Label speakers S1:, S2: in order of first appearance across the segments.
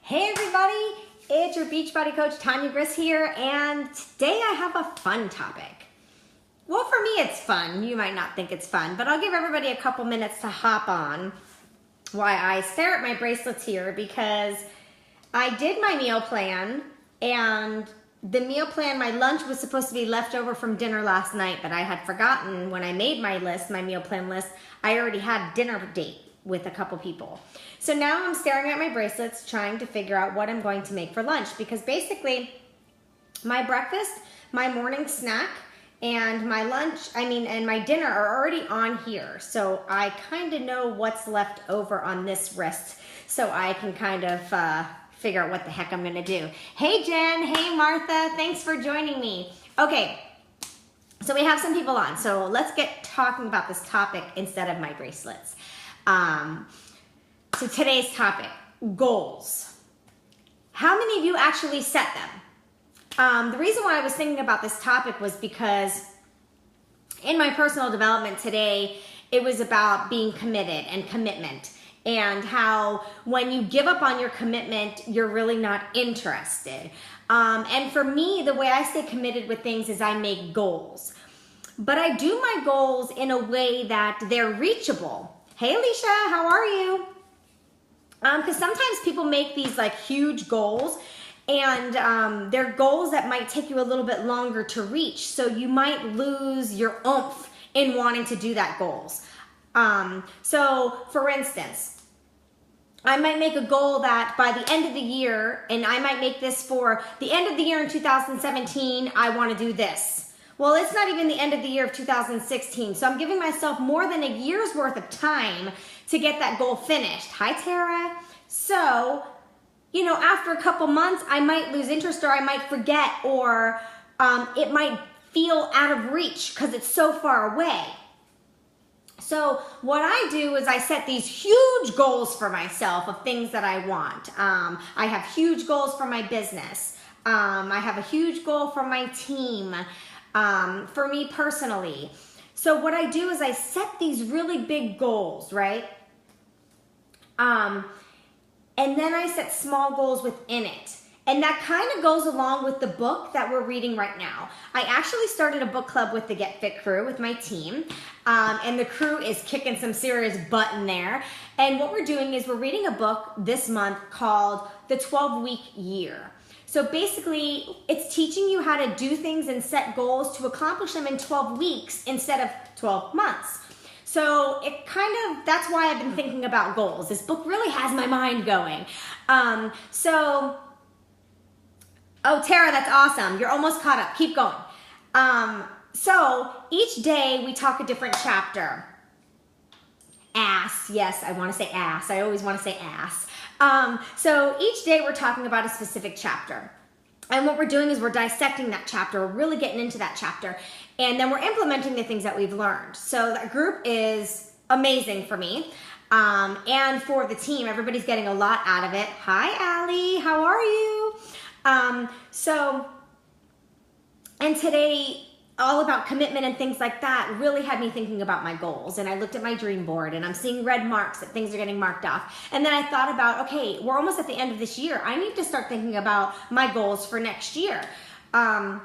S1: Hey everybody, it's your Beachbody coach Tanya Griss here, and today I have a fun topic. Well, for me it's fun. You might not think it's fun, but I'll give everybody a couple minutes to hop on while I stare at my bracelets here, because I did my meal plan, and the meal plan, my lunch was supposed to be left over from dinner last night, but I had forgotten when I made my list, my meal plan list, I already had dinner date with a couple people. So now I'm staring at my bracelets trying to figure out what I'm going to make for lunch, because basically my breakfast, my morning snack, and my lunch, and my dinner are already on here. So I kind of know what's left over on this wrist, so I can kind of figure out what the heck I'm gonna do. Hey Jen, hey Martha, thanks for joining me. Okay, so we have some people on, so let's get talking about this topic instead of my bracelets. So today's topic, goals. How many of you actually set them? The reason why I was thinking about this topic was because in my personal development today, it was about being committed and commitment, and how when you give up on your commitment, you're really not interested. And for me, the way I stay committed with things is I make goals. But I do my goals in a way that they're reachable. Hey Alicia, how are you? Because sometimes people make these like huge goals, and they're goals that might take you a little bit longer to reach. So you might lose your oomph in wanting to do that goals. So for instance, I might make a goal that by the end of the year, and I might make this for the end of the year in 2017, I want to do this. Well, it's not even the end of the year of 2016, so I'm giving myself more than a year's worth of time to get that goal finished. Hi, Tara. So, you know, after a couple months, I might lose interest, or I might forget, or it might feel out of reach because it's so far away. So what I do is I set these huge goals for myself of things that I want. I have huge goals for my business. I have a huge goal for my team. For me personally. So what I do is I set these really big goals, right? And then I set small goals within it. And that kind of goes along with the book that we're reading right now. I actually started a book club with the Get Fit crew, with my team. And the crew is kicking some serious butt in there. And what we're doing is we're reading a book this month called The 12-Week Year. So basically, it's teaching you how to do things and set goals to accomplish them in 12 weeks instead of 12 months. So that's why I've been thinking about goals. This book really has my mind going. Oh, Tara, that's awesome. You're almost caught up. Keep going. So each day we talk a different chapter. Ass. Yes, I want to say ass. I always want to say ass. So each day we're talking about a specific chapter. And what we're doing is we're dissecting that chapter. We're really getting into that chapter. And then we're implementing the things that we've learned. So that group is amazing for me. And for the team, everybody's getting a lot out of it. Hi, Allie. How are you? And today, all about commitment and things like that really had me thinking about my goals. And I looked at my dream board, and I'm seeing red marks that things are getting marked off. And then I thought about, okay, we're almost at the end of this year. I need to start thinking about my goals for next year. But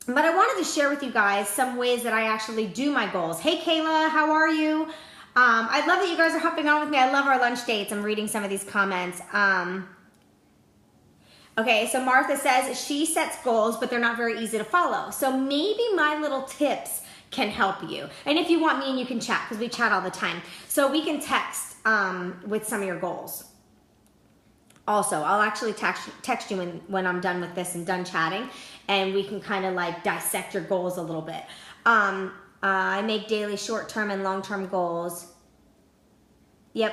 S1: I wanted to share with you guys some ways that I actually do my goals. Hey Kayla, how are you? I love that you guys are hopping on with me. I love our lunch dates. I'm reading some of these comments. Okay, so Martha says she sets goals, but they're not very easy to follow. So maybe my little tips can help you. And if you want me, and you can chat, because we chat all the time. So we can text with some of your goals. Also, I'll actually text you when I'm done with this and done chatting, and we can kind of like dissect your goals a little bit. I make daily short-term and long-term goals. Yep,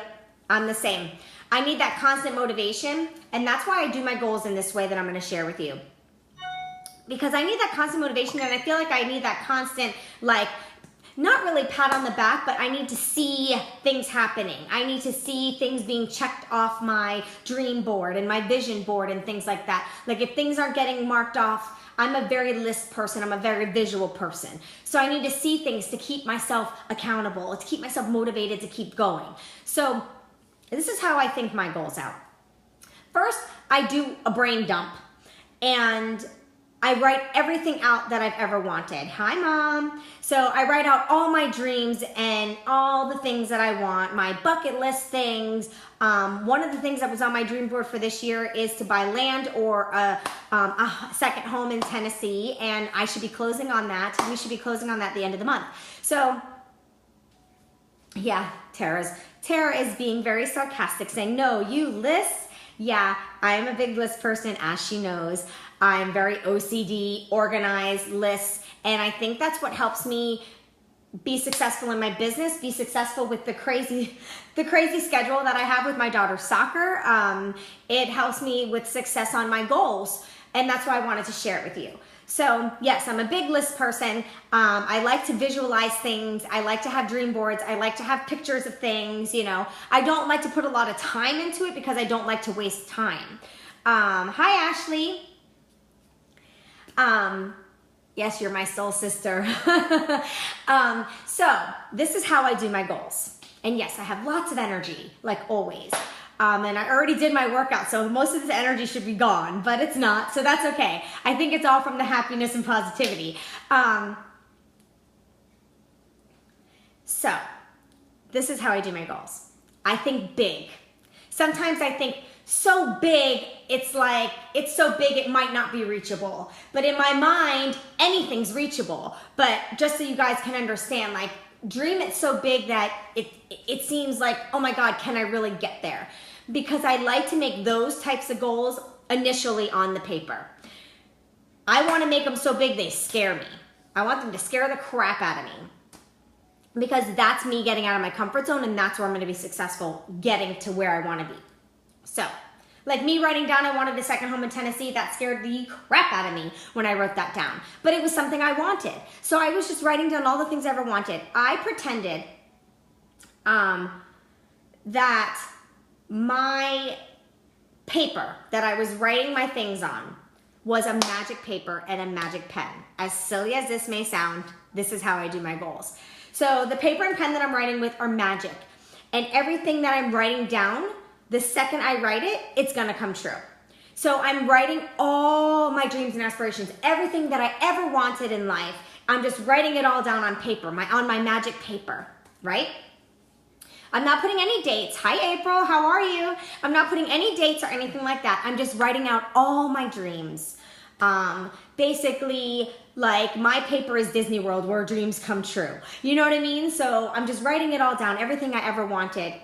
S1: I'm the same. I need that constant motivation, and that's why I do my goals in this way that I'm going to share with you. Because I need that constant motivation, and I feel like I need that constant, like, not really pat on the back, but I need to see things happening. I need to see things being checked off my dream board and my vision board and things like that. Like if things aren't getting marked off, I'm a very list person. I'm a very visual person. So I need to see things to keep myself accountable, to keep myself motivated to keep going. So this is how I think my goals out. First, I do a brain dump and I write everything out that I've ever wanted. Hi, Mom. So I write out all my dreams and all the things that I want, my bucket list things. One of the things that was on my dream board for this year is to buy land or a second home in Tennessee, and I should be closing on that. We should be closing on that at the end of the month. So yeah, Tara is being very sarcastic, saying, no, you lists? Yeah, I am a big list person, as she knows. I'm very OCD, organized, lists, and I think that's what helps me be successful in my business, be successful with the crazy schedule that I have with my daughter's soccer. It helps me with success on my goals, and that's why I wanted to share it with you. So yes, I'm a big list person. I like to visualize things. I like to have dream boards. I like to have pictures of things, you know. I don't like to put a lot of time into it because I don't like to waste time. Hi, Ashley. Yes, you're my soul sister. So this is how I do my goals. And yes, I have lots of energy, like always. And I already did my workout, so most of this energy should be gone, but it's not, so that's okay. I think it's all from the happiness and positivity. So this is how I do my goals. I think big. Sometimes I think so big, it's like, it's so big it might not be reachable. But in my mind, anything's reachable. But just so you guys can understand, like, dream it so big that it seems like, oh my God, can I really get there? Because I like to make those types of goals initially on the paper. I want to make them so big they scare me. I want them to scare the crap out of me. Because that's me getting out of my comfort zone, and that's where I'm going to be successful getting to where I want to be. So, like me writing down I wanted a second home in Tennessee, that scared the crap out of me when I wrote that down. But it was something I wanted. So I was just writing down all the things I ever wanted. I pretended that my paper that I was writing my things on was a magic paper and a magic pen. As silly as this may sound, this is how I do my goals. So the paper and pen that I'm writing with are magic. And everything that I'm writing down, the second I write it, it's gonna come true. So I'm writing all my dreams and aspirations, everything that I ever wanted in life. I'm just writing it all down on paper, on my magic paper, right? I'm not putting any dates. Hi, April, how are you? I'm not putting any dates or anything like that. I'm just writing out all my dreams. Basically, like my paper is Disney World where dreams come true. You know what I mean? So I'm just writing it all down, everything I ever wanted.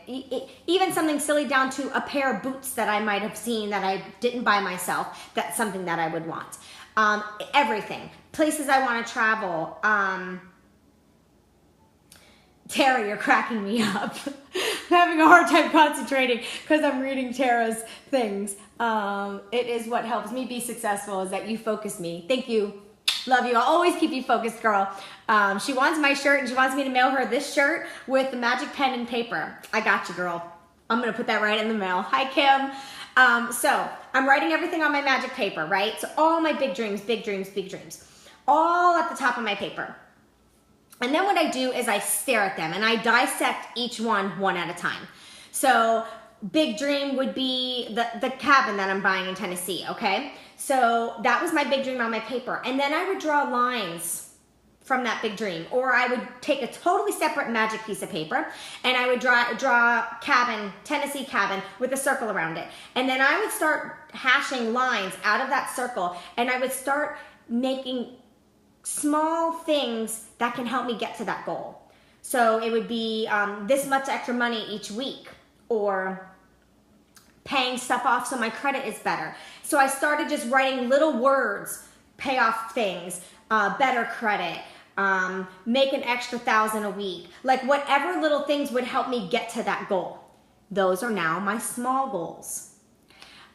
S1: Even something silly down to a pair of boots that I might have seen that I didn't buy myself. That's something that I would want. Everything. Places I want to travel. Tara, you're cracking me up. I'm having a hard time concentrating because I'm reading Tara's things. It is what helps me be successful is that you focus me. Thank you. Love you. I'll always keep you focused, girl. She wants my shirt and she wants me to mail her this shirt with the magic pen and paper. I got you, girl. I'm going to put that right in the mail. Hi, Kim. So I'm writing everything on my magic paper, right? So all my big dreams, all at the top of my paper. And then what I do is I stare at them and I dissect each one at a time. So big dream would be the cabin that I'm buying in Tennessee, okay? So that was my big dream on my paper. And then I would draw lines from that big dream. Or I would take a totally separate magic piece of paper and I would draw cabin, Tennessee cabin with a circle around it. And then I would start hashing lines out of that circle and I would start making small things that can help me get to that goal. So it would be this much extra money each week, or paying stuff off so my credit is better. So I started just writing little words, pay off things, better credit, make an extra $1,000 a week. Like whatever little things would help me get to that goal. Those are now my small goals.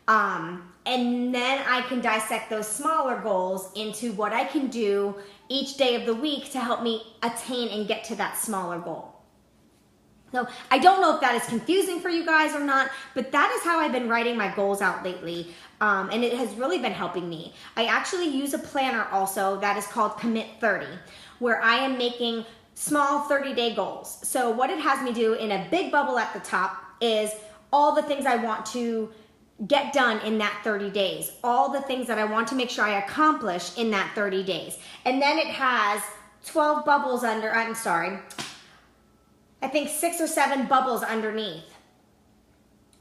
S1: And then I can dissect those smaller goals into what I can do each day of the week to help me attain and get to that smaller goal. So I don't know if that is confusing for you guys or not, but that is how I've been writing my goals out lately. And it has really been helping me. I actually use a planner also that is called Commit 30, where I am making small 30-day goals. So what it has me do in a big bubble at the top is all the things I want to get done in that 30 days. All the things that I want to make sure I accomplish in that 30 days. And then it has 12 bubbles I think 6 or 7 bubbles underneath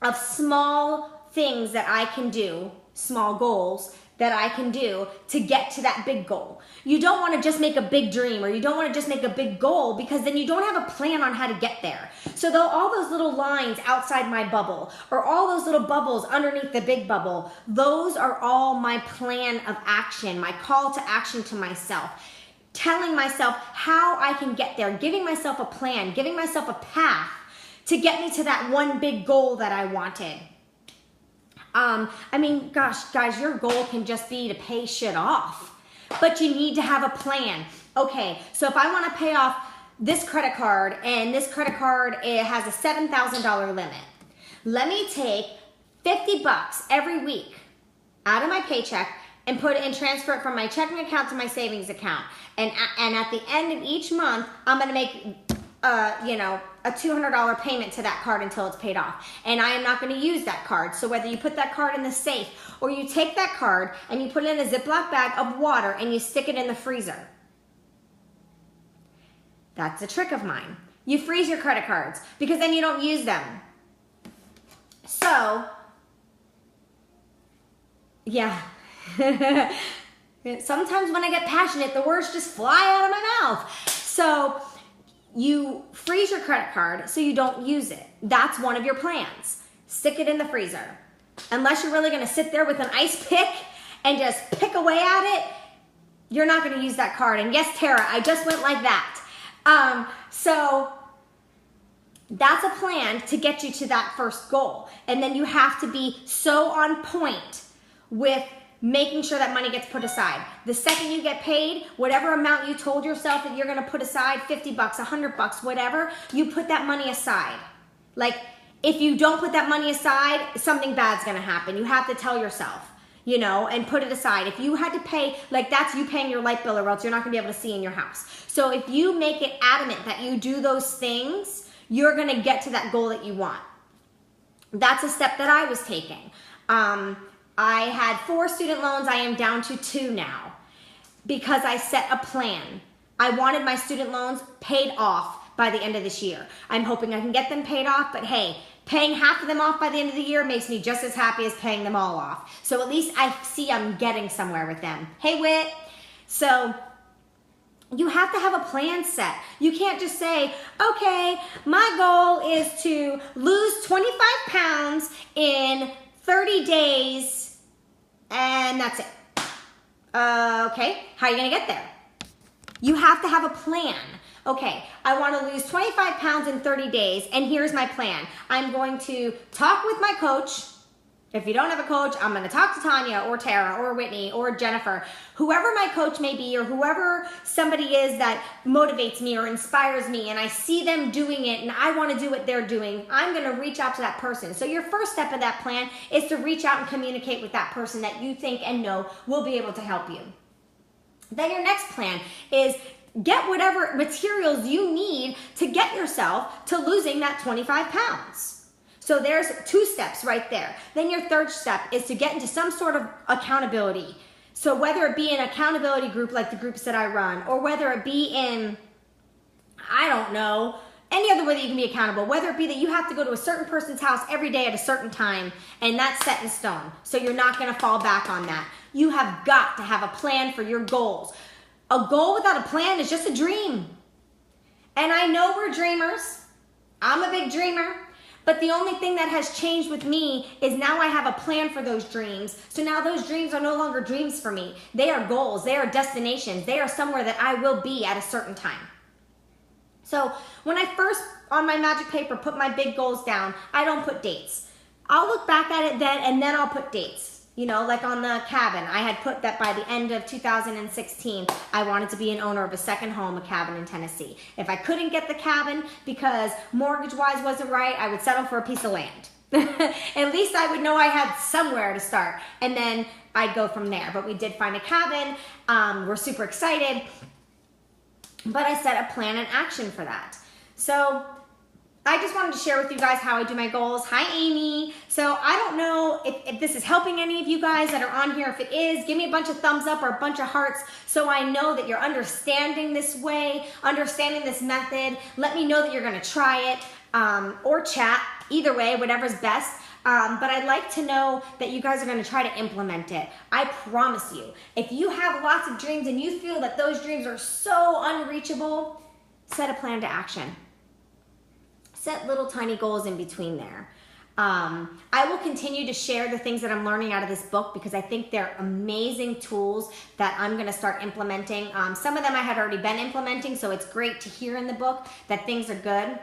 S1: of small things that I can do, small goals that I can do to get to that big goal. You don't want to just make a big dream, or you don't want to just make a big goal, because then you don't have a plan on how to get there. So though all those little lines outside my bubble, or all those little bubbles underneath the big bubble, those are all my plan of action, my call to action to myself. Telling myself how I can get there, giving myself a plan, giving myself a path to get me to that one big goal that I wanted. I mean, gosh, guys, your goal can just be to pay shit off, but you need to have a plan. Okay, so if I want to pay off this credit card, and this credit card, it has a $7,000 limit. Let me take $50 every week out of my paycheck and put it and transfer it from my checking account to my savings account. And at the end of each month, I'm going to make a $200 payment to that card until it's paid off. And I am not going to use that card. So whether you put that card in the safe, or you take that card and you put it in a Ziploc bag of water and you stick it in the freezer. That's a trick of mine. You freeze your credit cards, because then you don't use them. So, yeah. Sometimes when I get passionate, the words just fly out of my mouth. So you freeze your credit card so you don't use it. That's one of your plans. Stick it in the freezer. Unless you're really going to sit there with an ice pick and just pick away at it, you're not going to use that card. And yes, Tara, I just went like that. So that's a plan to get you to that first goal. And then you have to be so on point with making sure that money gets put aside. The second you get paid, whatever amount you told yourself that you're going to put aside, $50, $100, whatever, you put that money aside. Like, if you don't put that money aside, something bad's going to happen. You have to tell yourself, and put it aside. If you had to pay, like, that's you paying your light bill, or else you're not going to be able to see in your house. So if you make it adamant that you do those things, you're going to get to that goal that you want. That's a step that I was taking. I had 4 student loans. I am down to 2 now, because I set a plan. I wanted my student loans paid off by the end of this year. I'm hoping I can get them paid off, but hey, paying half of them off by the end of the year makes me just as happy as paying them all off. So at least I see I'm getting somewhere with them. Hey, Whit. So you have to have a plan set. You can't just say, okay, my goal is to lose 25 pounds in 30 days, and that's it. Okay, how are you gonna get there? You have to have a plan. Okay, I wanna lose 25 pounds in 30 days, and here's my plan. I'm going to talk with my coach. If you don't have a coach, I'm gonna talk to Tanya, or Tara, or Whitney, or Jennifer, whoever my coach may be, or whoever somebody is that motivates me or inspires me, and I see them doing it and I wanna do what they're doing, I'm gonna reach out to that person. So your first step of that plan is to reach out and communicate with that person that you think and know will be able to help you. Then your next plan is get whatever materials you need to get yourself to losing that 25 pounds. So there's 2 steps right there. Then your third step is to get into some sort of accountability. So whether it be an accountability group like the groups that I run, or whether it be in, I don't know, any other way that you can be accountable, whether it be that you have to go to a certain person's house every day at a certain time, and that's set in stone. So you're not gonna fall back on that. You have got to have a plan for your goals. A goal without a plan is just a dream. And I know we're dreamers. I'm a big dreamer. But the only thing that has changed with me is now I have a plan for those dreams. So now those dreams are no longer dreams for me. They are goals. They are destinations. They are somewhere that I will be at a certain time. So when I first, on my magic paper, put my big goals down, I don't put dates. I'll look back at it then, and then I'll put dates. Like on the cabin, I had put that by the end of 2016, I wanted to be an owner of a second home, a cabin in Tennessee. If I couldn't get the cabin because mortgage-wise wasn't right, I would settle for a piece of land. At least I would know I had somewhere to start, and then I'd go from there. But we did find a cabin. We're super excited. But I set a plan and action for that. So I just wanted to share with you guys how I do my goals. Hi, Amy. So I don't know if this is helping any of you guys that are on here. If it is, give me a bunch of thumbs up or a bunch of hearts so I know that you're understanding this way, understanding this method. Let me know that you're going to try it or chat. Either way, whatever's best. But I'd like to know that you guys are going to try to implement it. I promise you, if you have lots of dreams and you feel that those dreams are so unreachable, set a plan to action. Set little tiny goals in between there. I will continue to share the things that I'm learning out of this book because I think they're amazing tools that I'm going to start implementing. Some of them I had already been implementing, so it's great to hear in the book that things are good.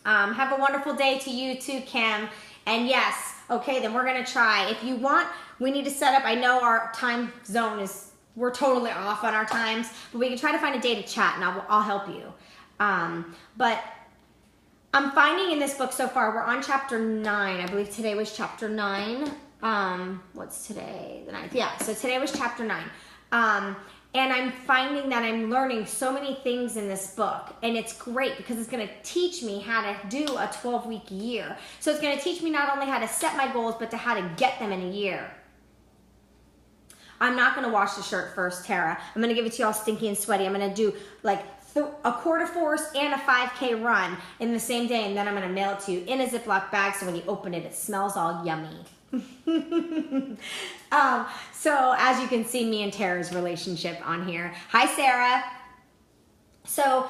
S1: Have a wonderful day to you too, Kim. And yes, okay, then we're going to try. If you want, we need to set up, I know our time zone is, we're totally off on our times, but we can try to find a day to chat and I'll help you. But I'm finding in this book so far, we're on chapter 9. I believe today was chapter 9. What's today? The 9th. Yeah, so today was chapter 9. And I'm finding that I'm learning so many things in this book. And it's great because it's going to teach me how to do a 12-week year. So it's going to teach me not only how to set my goals, but to how to get them in a year. I'm not going to wash the shirt first, Tara. I'm going to give it to you all stinky and sweaty. I'm going to do like a quarter force and a 5K run in the same day. And then I'm going to mail it to you in a Ziploc bag. So when you open it, it smells all yummy. So as you can see, me and Tara's relationship on here. Hi, Sarah. So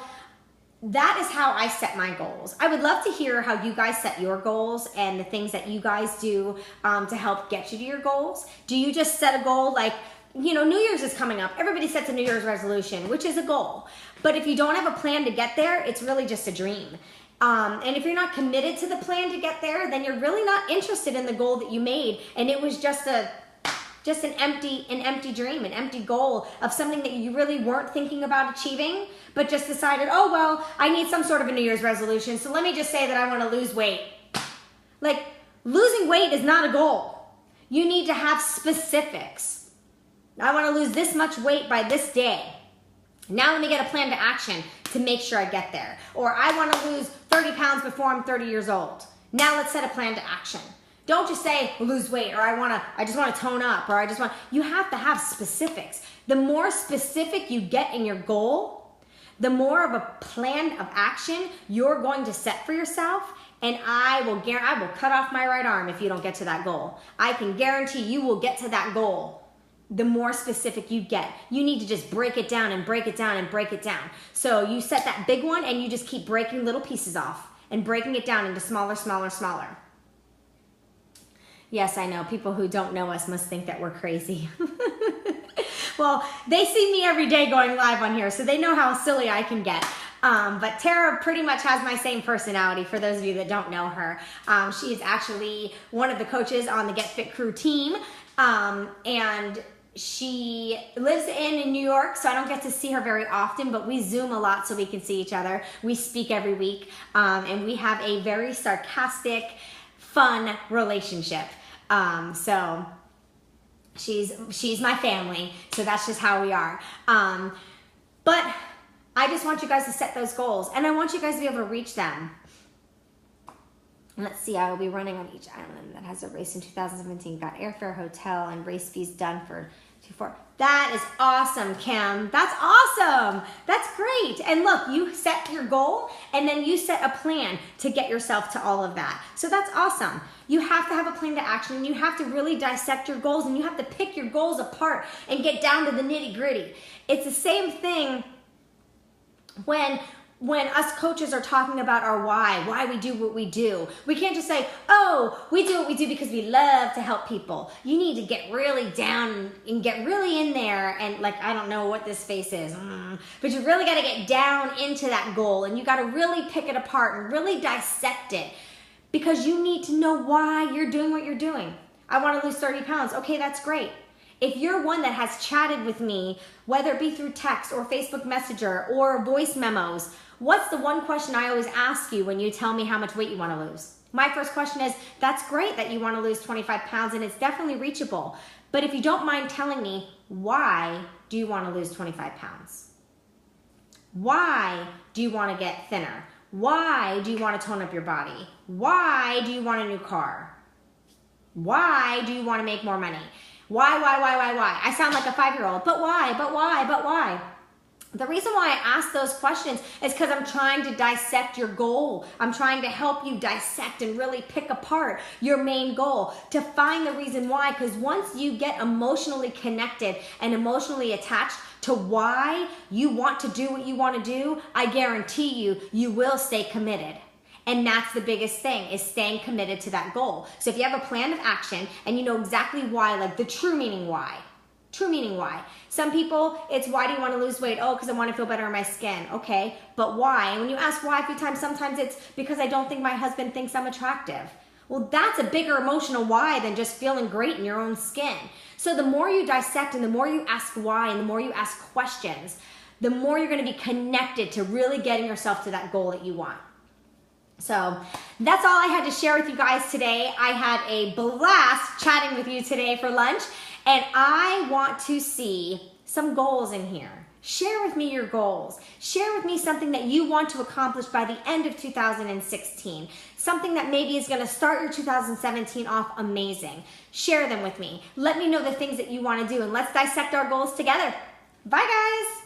S1: that is how I set my goals. I would love to hear how you guys set your goals and the things that you guys do to help get you to your goals. Do you just set a goal like, you know, New Year's is coming up. Everybody sets a New Year's resolution, which is a goal. But if you don't have a plan to get there, it's really just a dream. And if you're not committed to the plan to get there, then you're really not interested in the goal that you made. And it was just an empty dream, an empty goal of something that you really weren't thinking about achieving, but just decided, oh, well, I need some sort of a New Year's resolution. So let me just say that I want to lose weight. Like, losing weight is not a goal. You need to have specifics. I want to lose this much weight by this day. Now let me get a plan to action to make sure I get there. Or I want to lose 30 pounds before I'm 30 years old. Now let's set a plan to action. Don't just say lose weight or I just want to tone up or you have to have specifics. The more specific you get in your goal, the more of a plan of action you're going to set for yourself. And I will cut off my right arm if you don't get to that goal. I can guarantee you will get to that goal. The more specific you get, you need to just break it down and break it down and break it down. So you set that big one and you just keep breaking little pieces off and breaking it down into smaller, smaller, smaller. Yes, I know. People who don't know us must think that we're crazy. Well, they see me every day going live on here, so they know how silly I can get. But Tara pretty much has my same personality, for those of you that don't know her. She is actually one of the coaches on the Get Fit Crew team. And she lives in New York, so I don't get to see her very often, but we Zoom a lot so we can see each other. We speak every week, and we have a very sarcastic, fun relationship. So she's my family, so that's just how we are. But I just want you guys to set those goals, and I want you guys to be able to reach them. Let's see, I will be running on each island that has a race in 2017. Got airfare, hotel, and race fees done for 2-4. That is awesome, Kim. That's awesome. That's great. And look, you set your goal, and then you set a plan to get yourself to all of that. So that's awesome. You have to have a plan to action, and you have to really dissect your goals, and you have to pick your goals apart and get down to the nitty-gritty. It's the same thing when us coaches are talking about our why we do what we do. We can't just say, oh, we do what we do because we love to help people. You need to get really down and get really in there and like, I don't know what this face is, but you really got to get down into that goal and you got to really pick it apart and really dissect it because you need to know why you're doing what you're doing. I want to lose 30 pounds. Okay, that's great. If you're one that has chatted with me, whether it be through text or Facebook Messenger or voice memos, what's the one question I always ask you when you tell me how much weight you want to lose? My first question is, that's great that you want to lose 25 pounds and it's definitely reachable. But if you don't mind telling me, why do you want to lose 25 pounds? Why do you want to get thinner? Why do you want to tone up your body? Why do you want a new car? Why do you want to make more money? Why? I sound like a 5-year-old, but why? The reason why I ask those questions is because I'm trying to dissect your goal. I'm trying to help you dissect and really pick apart your main goal to find the reason why. Because once you get emotionally connected and emotionally attached to why you want to do what you want to do, I guarantee you will stay committed. And that's the biggest thing, is staying committed to that goal. So if you have a plan of action and you know exactly why, like the true meaning why. True meaning why. Some people, it's why do you want to lose weight? Oh, because I want to feel better in my skin. Okay, but why? And when you ask why a few times, sometimes it's because I don't think my husband thinks I'm attractive. Well, that's a bigger emotional why than just feeling great in your own skin. So the more you dissect and the more you ask why and the more you ask questions, the more you're going to be connected to really getting yourself to that goal that you want. So that's all I had to share with you guys today. I had a blast chatting with you today for lunch, and I want to see some goals in here. Share with me your goals. Share with me something that you want to accomplish by the end of 2016. Something that maybe is going to start your 2017 off amazing. Share them with me. Let me know the things that you want to do, and let's dissect our goals together. Bye, guys.